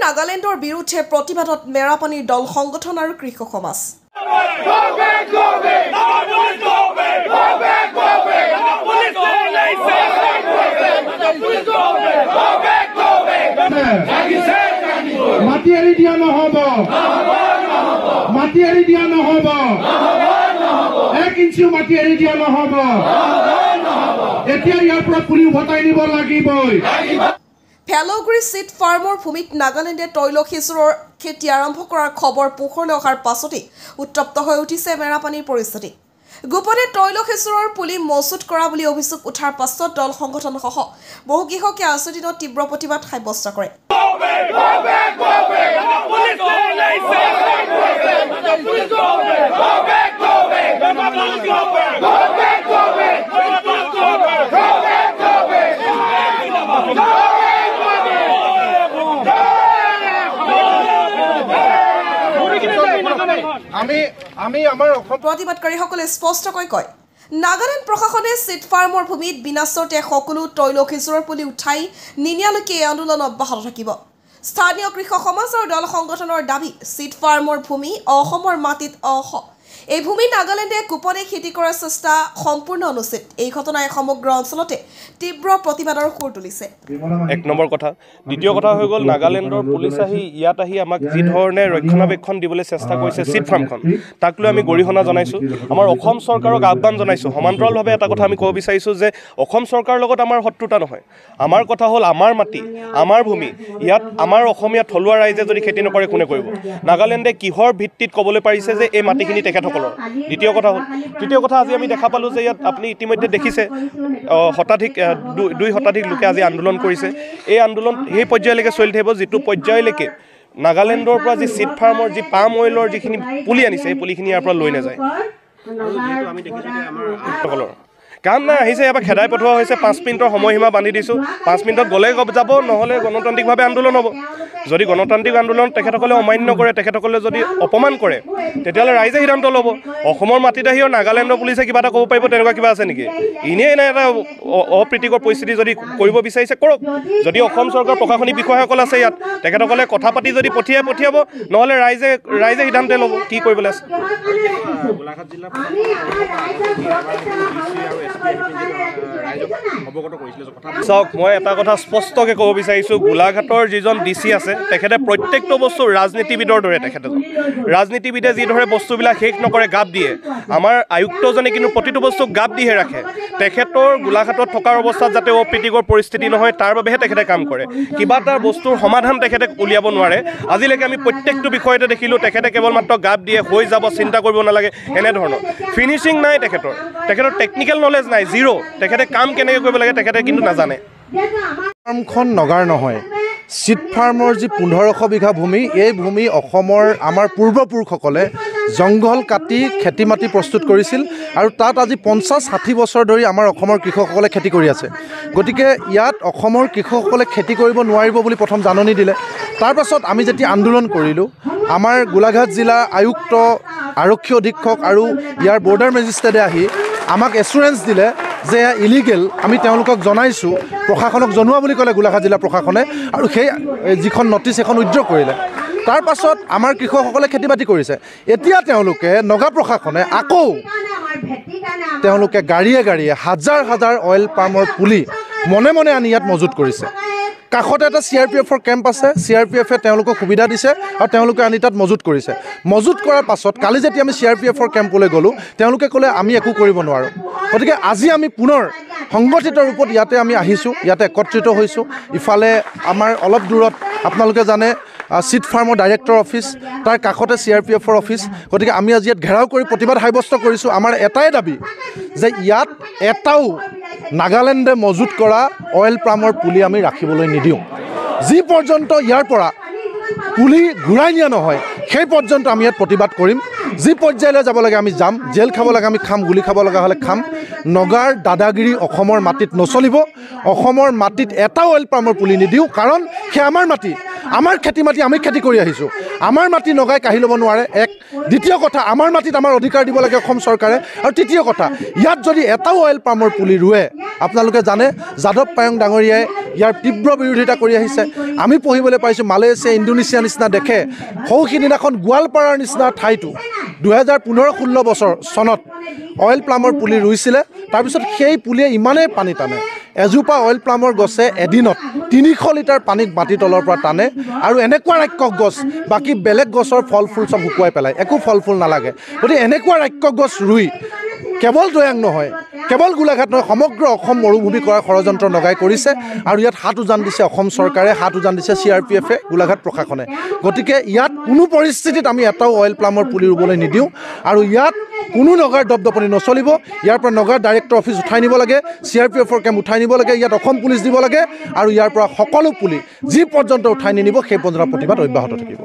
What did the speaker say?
নাগালেণ্ডৰ বিৰুদ্ধে প্ৰতিবাদত মেৰাপানীৰ দল সংগঠন আৰু কৃষক সমাজ মাটিয়াৰি দিয়া নহব মাটিয়াৰি দিয়া নহব 1 ইঞ্চিও মাটিয়াৰি দিয়া নহব এতিয়া ইয়াৰ পৰা পুলি উভতাই নিব লাগিবই ফেলগুৰি চিট ফাৰ্মৰ ভূমিত নাগালেণ্ডে তৈলসিচুৰৰ খেতি আৰম্ভ কৰাৰ খবৰ পোহৰলৈ অহাৰ পাছতেই উত্তপ্ত হৈ উঠিছে মেৰাপানীৰ পৰিস্থিতি গোপনে তৈলসিচুৰৰ পুলি মজুত কৰা বুলি অভিযোগ উঠাৰ পাছত দল সংগঠনসহ বহু কৃষকে আজিৰ দিনত তীব্ৰ প্ৰতিবাদ সাব্যস্ত কৰে প্ৰতিবাদকাৰীসকলে স্পষ্টকৈ কয় নাগালেণ্ড প্ৰশাসনে চিট ফাৰ্মৰ ভূমিত বিনাচৰ্তে সকলো তৈলসিচুৰৰ পুলি উঠাই নিনিয়ালৈকে এই আন্দোলন অব্যাহত থাকিব স্থানীয় কৃষক সমাজ আৰু দল সংগঠনৰ দাবী চিট ফাৰ্মৰ ভূমি অসমৰ মাটিত এই ভূমি নাগালেণ্ডে গোপনে খেতি কৰাৰ চেষ্টা সম্পূৰ্ণ অনুচিত এই ঘটনাই সমগ্ৰ অঞ্চলতে তীব্ৰ প্ৰতিবাদৰ সুৰ তুলিছে এক নম্বৰ কথা দ্বিতীয় কথা হৈ গ'ল নাগালেণ্ডৰ পুলিচ ইয়াত আহি আমাক যি ধৰণে ৰক্ষণাবেক্ষণ দিবলৈ চেষ্টা কৰিছে চিট ফাৰ্মখন তাক লৈ আমি গৰিহণা জনাইছোঁ আমাৰ অসম চৰকাৰক আহ্বান জনাইছোঁ সমান্তৰালভাৱে এটা কথা আমি ক'ব বিচাৰিছোঁ যে অসম চৰকাৰৰ লগত আমাৰ শত্ৰুতা নহয় আমাৰ কথা হ'ল আমাৰ মাটি আমাৰ ভূমি ইয়াত আমাৰ অসমীয়া থলুৱা ৰাইজে যদি খেতি নকৰে কোনে কৰিব নাগালেণ্ডে কিহৰ ভিত্তিত ক'বলৈ পাৰিছে যে এই মাটিখিনি তেখেতসকলৰ দ্বিতীয় কথা হ'ল তৃতীয় কথা আজি আমি দেখা পালোঁ যে ইয়াত আপুনি ইতিমধ্যে দেখিছে শতাধিক 2 শতাধিক লোকে আজি আন্দোলন কৰিছে এই আন্দোলন সেই পৰ্যায়লৈকে চলি থাকিব যিটো পৰ্যায়লৈকে নাগালেণ্ডৰ পৰা যি চিট ফাৰ্মৰ যি পাম অইলৰ যিখিনি পুলি আনিছে এই পুলিখিনি ইয়াৰ পৰা লৈ নাযায় আমি দেখিছোঁ যে আমাৰ কাম নাই আহিছে ইয়াৰ পৰা খেদাই পঠোৱা হৈছে 5 মিনিটৰ সময়সীমা বান্ধি দিছোঁ 5 মিনিটত গ'লে যাব নহ'লে গণতান্ত্ৰিকভাৱে আন্দোলন হ'ব যদি গণতান্ত্ৰিক আন্দোলন তেখেতসকলে অমান্য কৰে তেখেতসকলে যদি অপমান কৰে তেতিয়াহ'লে ৰাইজে সিদ্ধান্ত ল'ব অসমৰ মাটিত আহি নাগালেণ্ডৰ পুলিচে কিবা এটা ক'ব পাৰিব তেনেকুৱা কিবা আছে নেকি এনেই এনে এটা অপ্ৰীতিকৰ পৰিস্থিতি যদি কৰিব বিচাৰিছে কৰক যদি অসম চৰকাৰৰ প্ৰশাসনিক বিষয়াসকল আছে ইয়াত তেখেতসকলে কথা পাতি যদি পঠিয়াব নহ'লে ৰাইজে সিদ্ধান্ত ল'ব কি কৰিবলৈ আছে গোলাঘাট জিলা চাওক মই এটা কথা স্পষ্টকৈ ক'ব বিচাৰিছোঁ গোলাঘাটৰ যিজন DC আছে তেখেতে প্ৰত্যেকটো বস্তু ৰাজনীতিবিদৰ দৰে তেখেতে ৰাজনীতিবিদে যিদৰে বস্তুবিলাক শেষ নকৰে গাপ দিয়ে আমাৰ আয়ুক্তজনে কিন্তু প্ৰতিটো বস্তুক গাপ দিহে ৰাখে তেখেতৰ গোলাঘাটত থকাৰ অৱস্থাত যাতে অপ্ৰীতিকৰ পৰিস্থিতি নহয় তাৰ বাবেহে তেখেতে কাম কৰে কিবা এটা বস্তুৰ সমাধান তেখেতে উলিয়াব নোৱাৰে আজিলৈকে আমি প্ৰত্যেকটো বিষয়তে দেখিলোঁ তেখেতে কেৱল মাত্ৰ গাপ দিয়ে হৈ যাব চিন্তা কৰিব নালাগে এনেধৰণৰ ফিনিচিং নাই তেখেতৰ টেকনিকেল নলেজ নাই জিৰ' তেখেতে কাম কেনেকৈ কৰিব লাগে তেখেতে কিন্তু নাজানে ফাৰ্মখন নগাৰ নহয় চিট ফাৰ্মৰ যি 1500 বিঘা ভূমি এই ভূমি অসমৰ আমাৰ পূৰ্বপুৰুষসকলে জংঘল কাটি খেতি মাটি প্ৰস্তুত কৰিছিল আৰু তাত আজি 50-60 বছৰ ধৰি আমাৰ অসমৰ কৃষকসকলে খেতি কৰি আছে গতিকে ইয়াত অসমৰ কৃষকসকলে খেতি কৰিব নোৱাৰিব বুলি প্ৰথম জাননী দিলে তাৰ পাছত আমি যেতিয়া আন্দোলন কৰিলোঁ আমাৰ গোলাঘাট জিলা আয়ুক্ত আৰক্ষী অধীক্ষক আৰু ইয়াৰ বৰ্ডাৰ মেজিষ্ট্ৰেটে আহি আমাক এছুৰেঞ্চ দিলে যে ইলিগেল আমি তেওঁলোকক জনাইছোঁ প্ৰশাসনক জনোৱা বুলি ক'লে গোলাঘাট জিলা প্ৰশাসনে আৰু সেই যিখন নটিচ এখন উইথড্ৰ কৰিলে তাৰ পাছত আমাৰ কৃষকসকলে খেতি বাতি কৰিছে এতিয়া তেওঁলোকে নগা প্ৰশাসনে আকৌ তেওঁলোকে গাড়ীয়ে হাজাৰ অইল পামৰ পুলি মনে আনি ইয়াত মজুত কৰিছে কাষতে এটা CRPFৰ কেম্প আছে CRPFে তেওঁলোকক সুবিধা দিছে আৰু তেওঁলোকে আনি তাত মজুত কৰিছে মজুত কৰাৰ পাছত কালি যেতিয়া আমি CRPFৰ কেম্পলৈ গ'লোঁ তেওঁলোকে ক'লে আমি একো কৰিব নোৱাৰোঁ গতিকে আজি আমি পুনৰ সংগঠিত ৰূপত ইয়াতে আমি আহিছোঁ ইয়াতে একত্ৰিত হৈছোঁ ইফালে আমাৰ অলপ দূৰত আপোনালোকে জানে চিট ফাৰ্মৰ ডাইৰেক্টৰ অফিচ তাৰ কাষতে CRPFৰ অফিচ গতিকে আমি আজি ইয়াত ঘেৰাও কৰি প্ৰতিবাদ সাব্যস্ত কৰিছোঁ আমাৰ এটাই দাবী যে ইয়াত এটাও নাগালেণ্ডে মজুত কৰা অইল পামৰ পুলি আমি ৰাখিবলৈ নিদিওঁ যি পৰ্যন্ত ইয়াৰ পৰা পুলি ঘূৰাই নিয়া নহয় সেই পৰ্যন্ত আমি ইয়াত প্ৰতিবাদ কৰিম যি পৰ্যায়লৈ যাব লাগে আমি যাম জেল খাব লাগে আমি খাম গুলি খাব লগা হ'লে খাম নগাৰ দাদাগিৰি অসমৰ মাটিত নচলিব অসমৰ মাটিত এটাও অইল পামৰ পুলি নিদিওঁ কাৰণ সেই আমাৰ মাটি আমাৰ খেতি মাটি আমি খেতি কৰি আহিছোঁ আমাৰ মাটি নগাই কাঢ়ি ল'ব নোৱাৰে এক দ্বিতীয় কথা আমাৰ মাটিত আমাৰ অধিকাৰ দিব লাগে অসম চৰকাৰে আৰু তৃতীয় কথা ইয়াত যদি এটাও অইল পামৰ পুলি ৰুৱে আপোনালোকে জানে যাদৱ পায়ং ডাঙৰীয়াই ইয়াৰ তীব্ৰ বিৰোধিতা কৰি আহিছে আমি পঢ়িবলৈ পাইছোঁ মালয়েছিয়া ইণ্ডোনেছিয়া নিচিনা দেশে সৌখিদিনাখন গোৱালপাৰাৰ নিচিনা ঠাইটো 2015-16 বছৰ চনত অইল প্লামৰ পুলি ৰুইছিলে তাৰপিছত সেই পুলিয়ে ইমানেই পানী টানে এজোপা অইল প্লামৰ গছে এদিনত 300 লিটাৰ পানীক মাটি তলৰ পৰা টানে আৰু এনেকুৱা ৰাক্ষস গছ বাকী বেলেগ গছৰ ফল ফুল চব শুকুৱাই পেলায় একো ফল ফুল নালাগে গতিকে এনেকুৱা ৰাক্ষস গছ ৰুই কেৱল দৈয়াং নহয় কেৱল গোলাঘাট নহয় সমগ্ৰ অসম মৰুভূমি কৰাৰ ষড়যন্ত্ৰ নগাই কৰিছে আৰু ইয়াত হাত উজান দিছে অসম চৰকাৰে হাত উজান দিছে CRPF-এ গোলাঘাট প্ৰশাসনে গতিকে ইয়াত কোনো পৰিস্থিতিত আমি এটাও অইল প্লামৰ পুলি ৰুবলৈ নিদিওঁ আৰু ইয়াত কোনো নগাৰ দপদপনি নচলিব ইয়াৰ পৰা নগাৰ ডাইৰেক্টৰ অফিচ উঠাই নিব লাগে CRPF-ৰ কেম্প উঠাই নিব লাগে ইয়াত অসম পুলিচ দিব লাগে আৰু ইয়াৰ পৰা সকলো পুলি যি পৰ্যন্ত উঠাই নিনিব সেই পৰ্যন্ত প্ৰতিবাদ অব্যাহত থাকিব